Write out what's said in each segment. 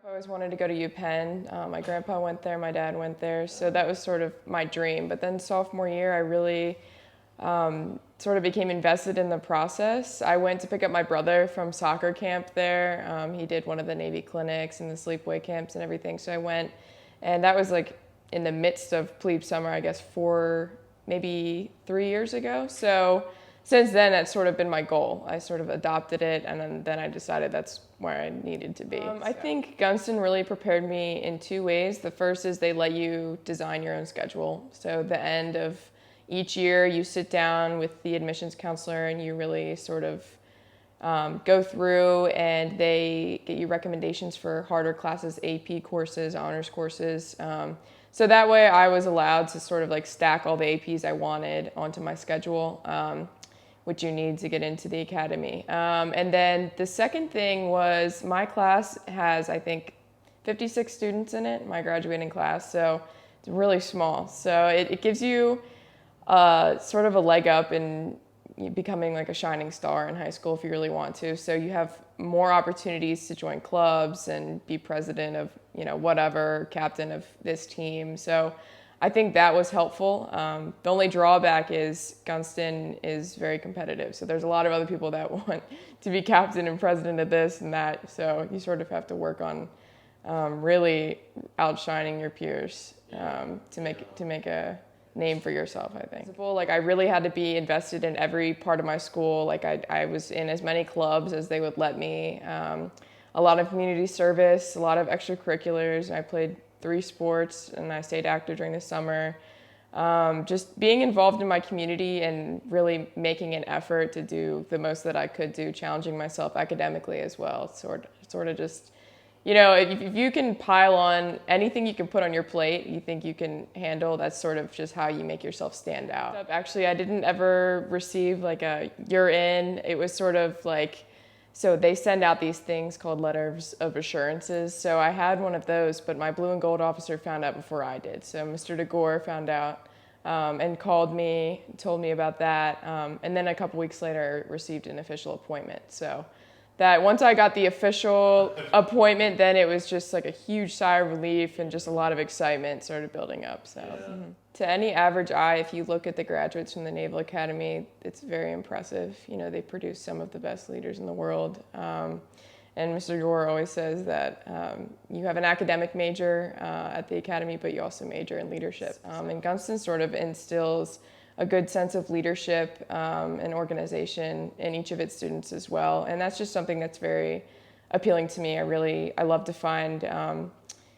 I always wanted to go to UPenn. My grandpa went there, my dad went there, so that was sort of my dream. But then sophomore year, I really sort of became invested in the process. I went to pick up my brother from soccer camp there. He did one of the Navy clinics and the sleepaway camps and everything, so I went. And that was like in the midst of plebe summer, I guess maybe 3 years ago. So since then, that's sort of been my goal. I sort of adopted it, and then I decided that's where I needed to be. I think Gunston really prepared me in two ways. The first is they let you design your own schedule. So the end of each year, you sit down with the admissions counselor and you really sort of go through, and they get you recommendations for harder classes, AP courses, honors courses. So that way I was allowed to sort of like stack all the APs I wanted onto my schedule, which you need to get into the academy. And then the second thing was my class has, I think, 56 students in it, my graduating class, so it's really small. So it gives you sort of a leg up in becoming like a shining star in high school if you really want to. So you have more opportunities to join clubs and be president of, whatever, captain of this team. So I think that was helpful. The only drawback is Gunston is very competitive. So there's a lot of other people that want to be captain and president of this and that. So you sort of have to work on really outshining your peers to make a name for yourself, I think. Like I really had to be invested in every part of my school. Like I was in as many clubs as they would let me. A lot of community service, a lot of extracurriculars. I played 3 sports and I stayed active during the summer. Just being involved in my community and really making an effort to do the most that I could do, challenging myself academically as well. Sort of just, if you can pile on anything you can put on your plate, you think you can handle, that's sort of just how you make yourself stand out. Actually, I didn't ever receive like a you're in. It was sort of like, so they send out these things called letters of assurances. So I had one of those, but my blue and gold officer found out before I did. So Mr. Degour found out and called me, told me about that. And then a couple weeks later, I received an official appointment. So that once I got the official appointment, then it was just like a huge sigh of relief and just a lot of excitement started building up. So to any average eye, if you look at the graduates from the Naval Academy, it's very impressive. They produce some of the best leaders in the world. And Mr. Gore always says that you have an academic major at the academy, but you also major in leadership. And Gunston sort of instills a good sense of leadership and organization in each of its students as well. And that's just something that's very appealing to me. I love to find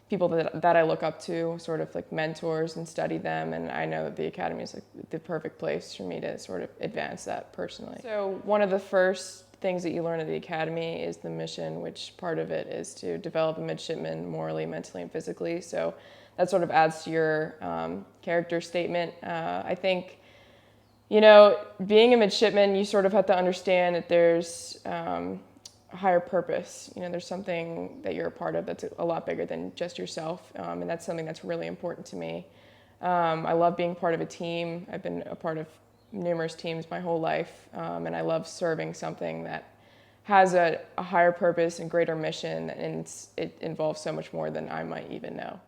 people that I look up to, sort of like mentors, and study them. And I know that the academy is like the perfect place for me to sort of advance that personally. So one of the first things that you learn at the academy is the mission, which part of it is to develop a midshipman morally, mentally, and physically. So that sort of adds to your character statement. I think, being a midshipman, you sort of have to understand that there's a higher purpose. There's something that you're a part of that's a lot bigger than just yourself, and that's something that's really important to me. I love being part of a team. I've been a part of numerous teams my whole life, and I love serving something that has a higher purpose and greater mission, and it involves so much more than I might even know.